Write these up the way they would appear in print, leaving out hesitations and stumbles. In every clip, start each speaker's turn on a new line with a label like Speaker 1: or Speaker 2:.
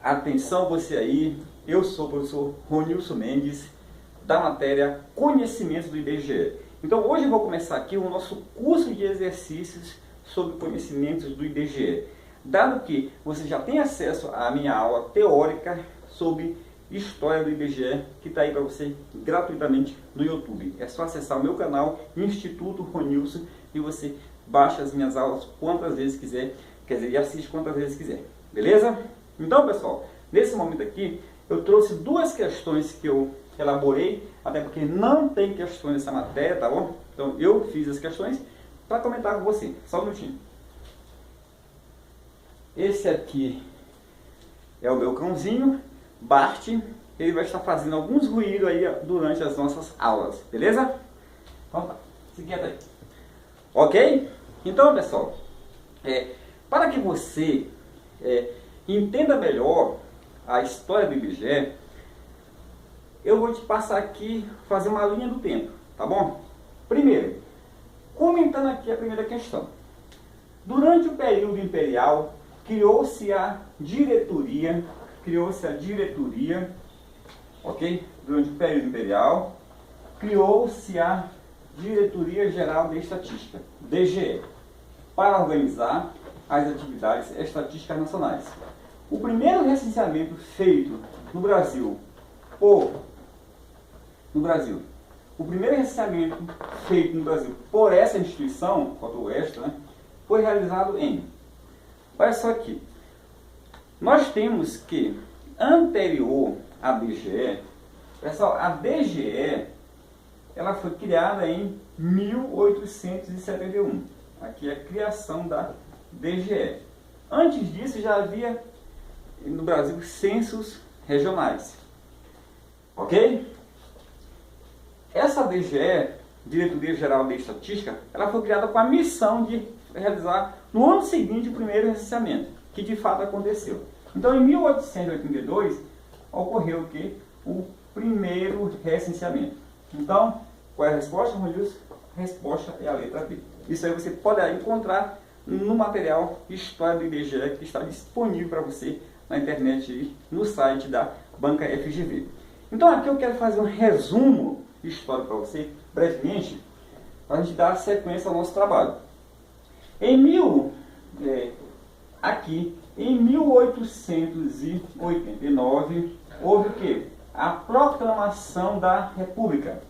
Speaker 1: Atenção você aí, eu sou o professor Ronilson Mendes, da matéria Conhecimentos do IBGE. Então hoje eu vou começar aqui o nosso curso de exercícios sobre conhecimentos do IBGE. Dado que você já tem acesso à minha aula teórica sobre História do IBGE, que está aí para você gratuitamente no YouTube. É só acessar o meu canal, Instituto Ronilson, e você baixa as minhas aulas quantas vezes quiser, e assiste quantas vezes quiser. Beleza? Então, pessoal, nesse momento aqui, eu trouxe duas questões que eu elaborei, até porque não tem questões nessa matéria, tá bom? Então, eu fiz as questões para comentar com você. Só um minutinho. Esse aqui é o meu cãozinho, Bart. Ele vai estar fazendo alguns ruídos aí durante as nossas aulas, beleza? Então tá, se quieta aí. Ok? Então, pessoal, para que você entenda melhor a história do IBGE, eu vou te passar aqui, fazer uma linha do tempo, tá bom? Primeiro, comentando aqui a primeira questão. Durante o período imperial, criou-se a diretoria, ok? Durante o período imperial, criou-se a Diretoria Geral de Estatística, DGE, para organizar as atividades estatísticas nacionais. O primeiro recenseamento feito no Brasil por essa instituição, Código Extra, né, foi realizado em... Olha só aqui. Nós temos que, anterior à DGE, pessoal, a DGE, ela foi criada em 1871. Aqui é a criação da DGE. Antes disso já havia no Brasil censos regionais. Ok? Essa DGE, Diretoria Geral de Estatística, ela foi criada com a missão de realizar no ano seguinte o primeiro recenseamento, que de fato aconteceu. Então em 1882 ocorreu o que? O primeiro recenseamento. Então, qual é a resposta, Ronilson? A resposta é a letra B. Isso aí você poderá encontrar no material História do IBGE, que está disponível para você na internet e no site da Banca FGV. Então aqui eu quero fazer um resumo histórico para você, brevemente, para a gente dar sequência ao nosso trabalho. Em 1889, houve o quê? A proclamação da República.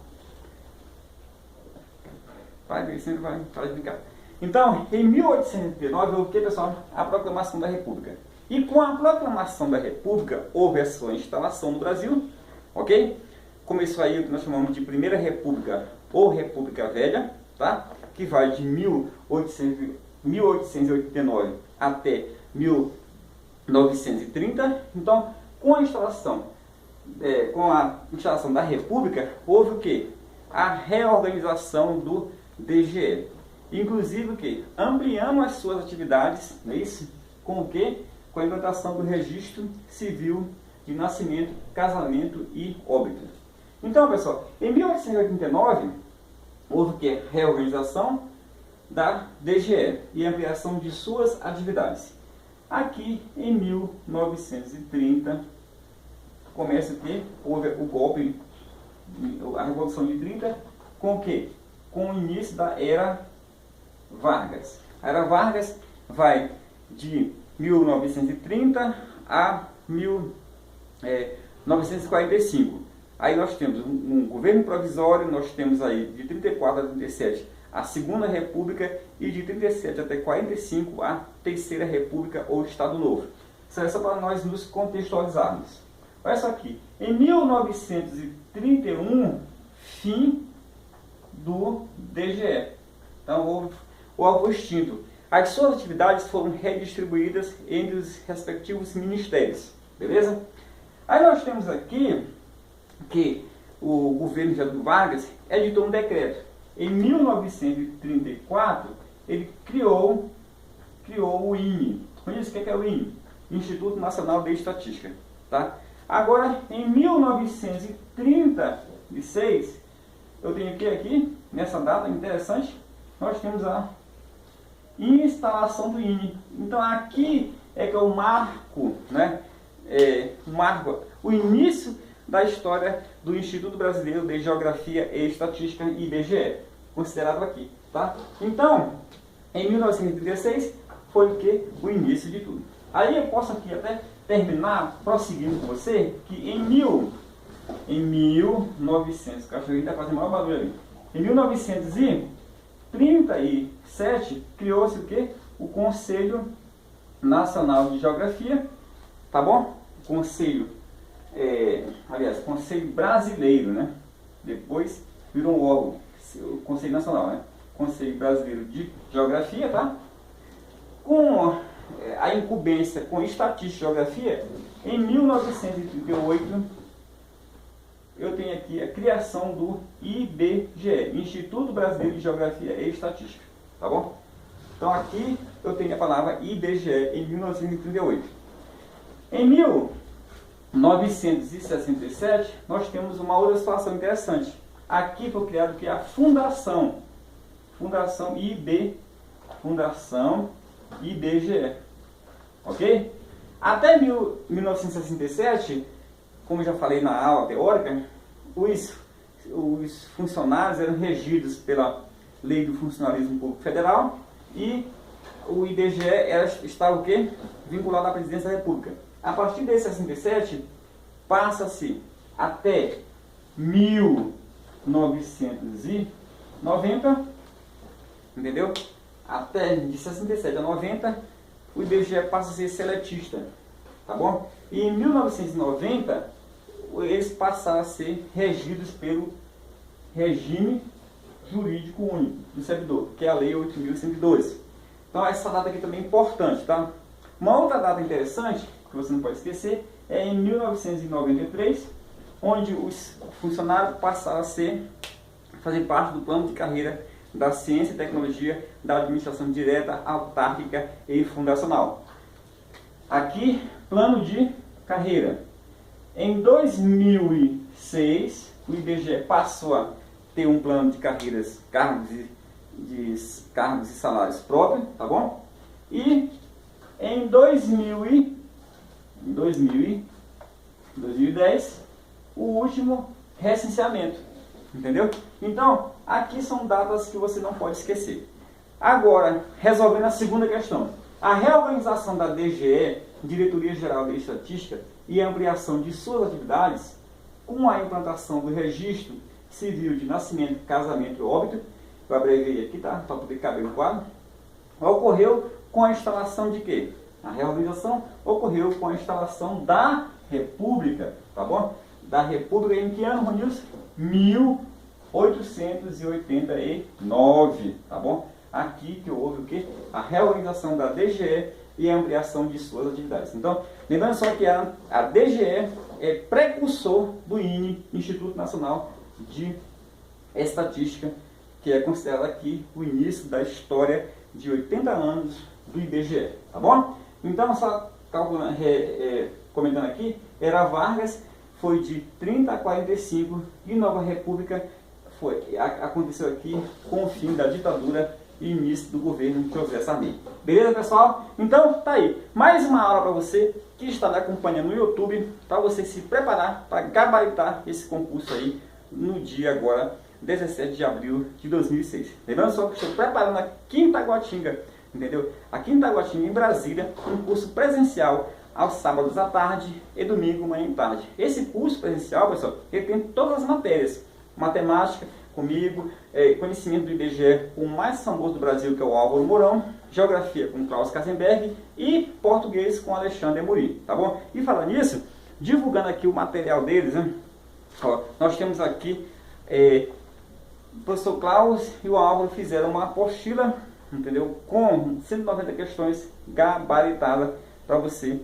Speaker 1: Vai brincar. Então, em 1889, houve o que, pessoal? A proclamação da República. E com a proclamação da República, houve a sua instalação no Brasil, ok? Começou aí o que nós chamamos de Primeira República ou República Velha, tá? Que vai de 1889 até 1930. Então, com a instalação da República, houve o que? A reorganização do DGE. Inclusive o que? Ampliamos as suas atividades, não é isso? Com o que? Com a implantação do registro civil de nascimento, casamento e óbito. Então, pessoal, em 1889, houve o que? Reorganização da DGE e ampliação de suas atividades. Aqui, em 1930, começa o que? Houve o golpe, a Revolução de 30, com o que? Com o início da Era Vargas. A Era Vargas vai de 1930 a 1945. Aí nós temos um governo provisório, nós temos aí de 34 a 37 a Segunda República e de 37 até 45 a Terceira República ou Estado Novo. Isso é só para nós nos contextualizarmos. Olha só aqui, em 1931, fim do DGE. Então houve o alvo extinto. As suas atividades foram redistribuídas entre os respectivos ministérios. Beleza? Aí nós temos aqui que o governo Getúlio Vargas editou um decreto. Em 1934, ele criou o INE. Conhece o que é o INE? Instituto Nacional de Estatística. Tá? Agora, em 1936, eu tenho aqui, nessa data interessante, nós temos a instalação do INE. Então aqui é que é o marco, né, marca o início da história do Instituto Brasileiro de Geografia e Estatística, IBGE, considerado aqui, tá? Então, em 1936 foi o que? O início de tudo. Aí eu posso aqui até terminar, prosseguindo com você, que em 1900, o cachorrinho está fazendo maior barulho ali. Em 1937 criou-se o que? O Conselho Nacional de Geografia, tá bom? Conselho Brasileiro, né? Depois virou um órgão, o Conselho Nacional, né? Conselho Brasileiro de Geografia, tá? Com a incumbência com Estatística e Geografia, em 1938, eu tenho aqui a criação do IBGE, Instituto Brasileiro de Geografia e Estatística, tá bom? Então aqui eu tenho a palavra IBGE em 1938. Em 1967, nós temos uma outra situação interessante. Aqui foi criado que é a Fundação IBGE, ok? Até 1967, como eu já falei na aula teórica, os funcionários eram regidos pela Lei do Funcionalismo Público Federal e o IBGE estava o quê? Vinculado à Presidência da República. A partir de 67, passa-se até 1990, entendeu? Até de 67 a 90, o IBGE passa a ser seletista, tá bom? E em 1990, eles passaram a ser regidos pelo regime jurídico único do servidor, que é a Lei 8.102. Então essa data aqui também é importante, tá? Uma outra data interessante, que você não pode esquecer, é em 1993, onde os funcionários passaram a fazer parte do plano de carreira da ciência e tecnologia da administração direta, autárquica e fundacional. Aqui, plano de carreira. Em 2006, o IBGE passou a ter um plano de carreiras, cargos e salários próprios, tá bom? E em 2010, o último recenseamento, entendeu? Então, aqui são datas que você não pode esquecer. Agora, resolvendo a segunda questão. A reorganização da DGE, Diretoria Geral de Estatística, e a ampliação de suas atividades, com a implantação do registro civil de nascimento, casamento e óbito, eu abrevei aqui, tá? Para poder caber no quadro, ocorreu com a instalação de quê? A reorganização ocorreu com a instalação da República, tá bom? Da República em que ano, Ronilson? 1889, tá bom? Aqui que houve o quê? A reorganização da DGE e a ampliação de suas atividades. Então, lembrando só que a DGE é precursor do INE, Instituto Nacional de Estatística, que é considerado aqui o início da história de 80 anos do IBGE, tá bom? Então, só calculando, comentando aqui, Era Vargas foi de 30 a 45 e Nova República aconteceu aqui com o fim da ditadura e início do governo de José Sarney. Beleza, pessoal? Então, tá aí. Mais uma aula para você que está me acompanhando no YouTube, para você se preparar para gabaritar esse concurso aí no dia agora, 17 de abril de 2006. Lembrando só que estou preparando aqui em Taguatinga, entendeu? Aqui em Taguatinga, em Brasília, um curso presencial aos sábados à tarde e domingo manhã e tarde. Esse curso presencial, pessoal, ele tem todas as matérias. Matemática comigo, conhecimento do IBGE com o mais famoso do Brasil, que é o Álvaro Mourão, Geografia com o Klaus Kassenberg e Português com o Alexandre Amorim, tá bom? E falando nisso, divulgando aqui o material deles, né? Ó, nós temos aqui, o professor Klaus e o Álvaro fizeram uma apostila, entendeu? Com 190 questões gabaritadas para você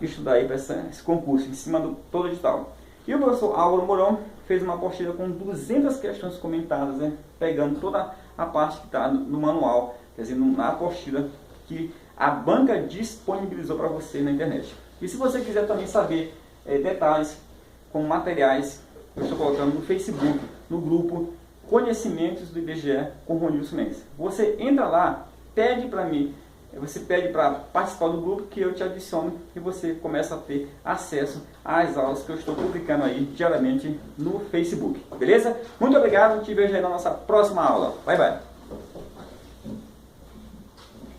Speaker 1: estudar aí para esse concurso, em cima do todo edital. E o professor Álvaro Mourão fez uma apostila com 200 questões comentadas, né? Pegando toda a parte que está no manual, quer dizer, na apostila que a banca disponibilizou para você na internet. E se você quiser também saber detalhes com materiais, eu estou colocando no Facebook, no grupo Conhecimentos do IBGE com Ronilson Mendes. Você entra lá, pede para mim você pede para participar do grupo que eu te adiciono e você começa a ter acesso às aulas que eu estou publicando aí diariamente no Facebook, beleza? Muito obrigado, te vejo aí na nossa próxima aula. Bye, bye!